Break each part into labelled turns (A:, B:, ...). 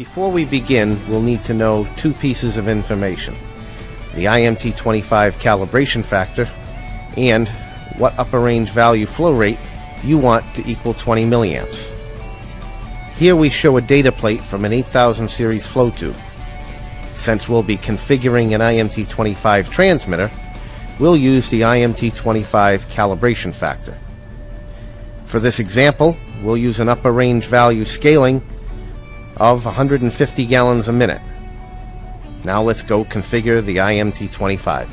A: Before we begin, we'll need to know two pieces of information: the IMT25 calibration factor and what upper range value flow rate you want to equal 20 milliamps. Here we show a data plate from an 8000 series flow tube. Since we'll be configuring an IMT25 transmitter, we'll use the IMT25 calibration factor. For this example, we'll use an upper range value scaling of 150 gallons a minute. Now let's go configure the IMT25.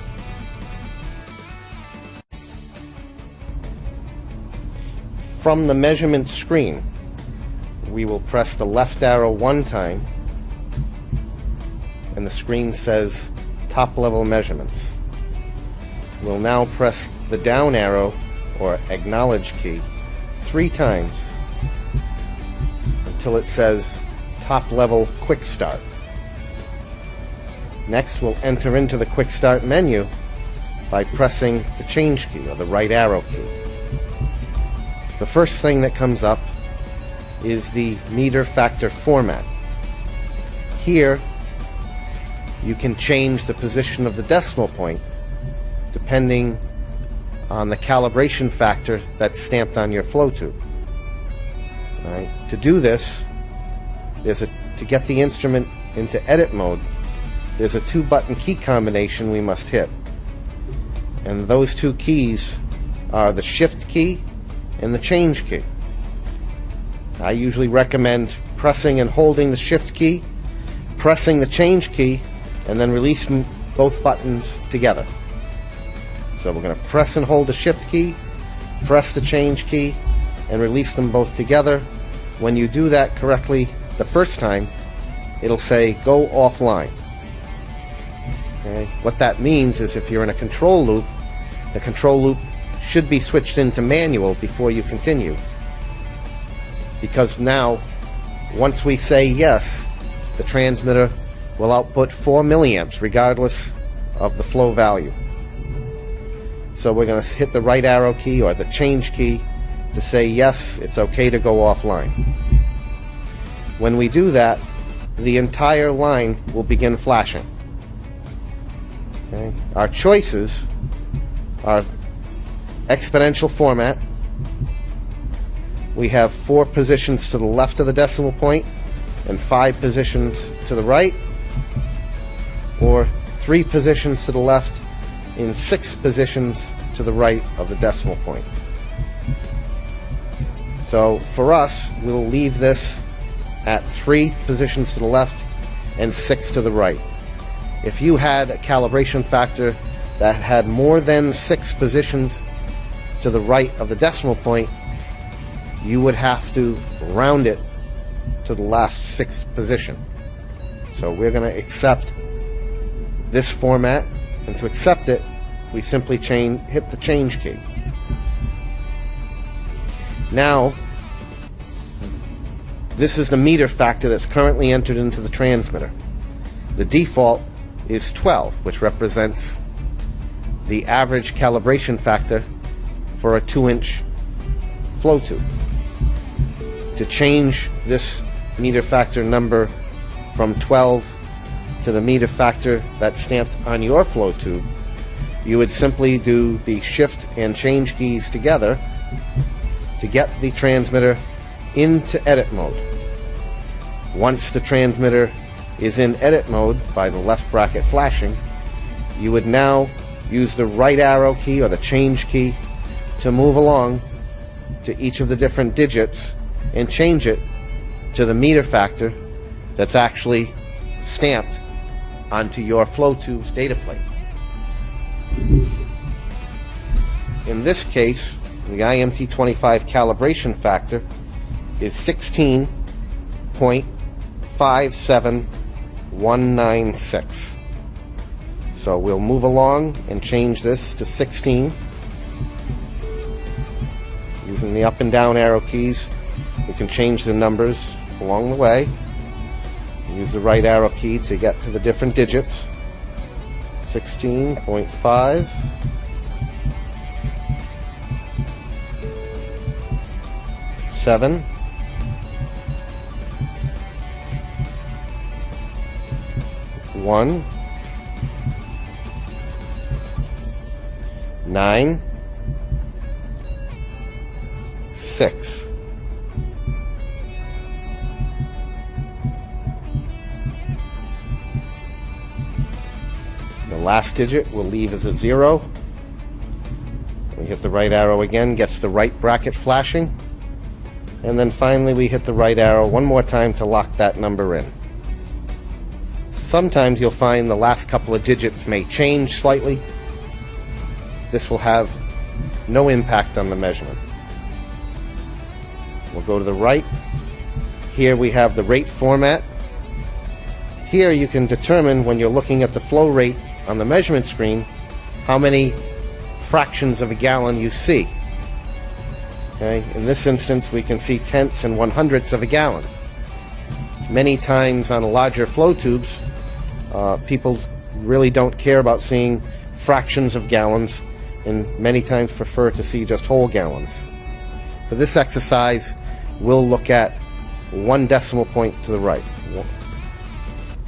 A: From the measurement screen, we will press the left arrow one time, and the screen says top level measurements. We'll now press the down arrow or acknowledge key 3 times until it says top level quick start. Next, we'll enter into the quick start menu by pressing the change key or the right arrow key. The first thing that comes up is the meter factor format. Here you can change the position of the decimal point depending on the calibration factor that's stamped on your flow tube. All right. To do this, to get the instrument into edit mode, there's a 2-button key combination we must hit. And those 2 keys are the shift key and the change key. I usually recommend pressing and holding the shift key, pressing the change key, and then releasing both buttons together. So we're going to press and hold the shift key, press the change key, and release them both together. When you do that correctly the first time, it'll say go offline. Okay? What that means is if you're in a control loop, the control loop should be switched into manual before you continue. Because now, once we say yes, the transmitter will output 4 milliamps regardless of the flow value. So we're going to hit the right arrow key or the change key to say yes, it's okay to go offline. When we do that, the entire line will begin flashing. Okay? Our choices are exponential format. We have 4 positions to the left of the decimal point and 5 positions to the right, or 3 positions to the left and 6 positions to the right of the decimal point. So for us, we'll leave this at 3 positions to the left and 6 to the right. If you had a calibration factor that had more than 6 positions to the right of the decimal point, you would have to round it to the last 6th position. So we're going to accept this format, and to accept it, we simply hit the change key. Now, this is the meter factor that's currently entered into the transmitter. The default is 12, which represents the average calibration factor for a 2-inch flow tube. To change this meter factor number from 12 to the meter factor that's stamped on your flow tube, you would simply do the shift and change keys together to get the transmitter into edit mode. Once the transmitter is in edit mode by the left bracket flashing, you would now use the right arrow key or the change key to move along to each of the different digits and change it to the meter factor that's actually stamped onto your flow tube's data plate. In this case, the IMT25 calibration factor is 16.57196. So we'll move along and change this to 16. Using the up and down arrow keys, we can change the numbers along the way. Use the right arrow key to get to the different digits. 16.5, 7, 1, 9, 6. The last digit we'll leave as a 0. We hit the right arrow again, gets the right bracket flashing. And then finally we hit the right arrow one more time to lock that number in. Sometimes you'll find the last couple of digits may change slightly. This will have no impact on the measurement. We'll go to the right. Here we have the rate format. Here you can determine, when you're looking at the flow rate on the measurement screen, how many fractions of a gallon you see. Okay? In this instance, we can see tenths and 100ths of a gallon. Many times on larger flow tubes, people really don't care about seeing fractions of gallons, and many times prefer to see just whole gallons. For this exercise, we'll look at 1 decimal point to the right.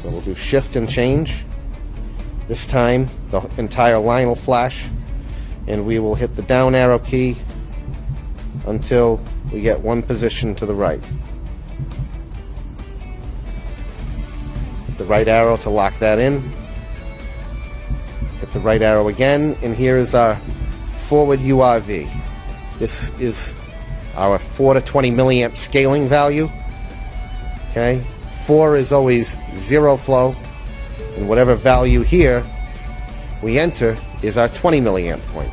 A: So we'll do shift and change. This time, the entire line will flash, and we will hit the down arrow key until we get 1 position to the right. Hit the right arrow to lock that in. Hit the right arrow again, and here is our forward URV. This is our 4 to 20 milliamp scaling value. Okay, 4 is always 0 flow, and whatever value here we enter is our 20 milliamp point.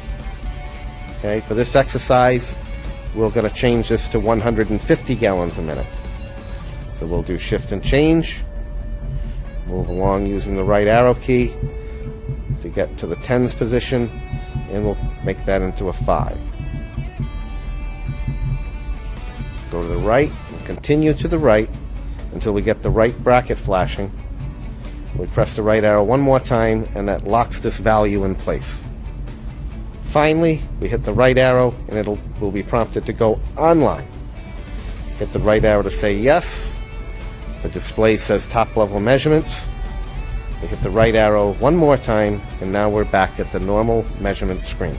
A: Okay, for this exercise, we're going to change this to 150 gallons a minute. So we'll do shift and change, move along using the right arrow key to get to the tens position, and we'll make that into a 5. Go to the right and continue to the right until we get the right bracket flashing. We press the right arrow one more time, and that locks this value in place. Finally, we hit the right arrow, and we'll be prompted to go online. Hit the right arrow to say yes. The display says top level measurements. We hit the right arrow one more time, and now we're back at the normal measurement screen.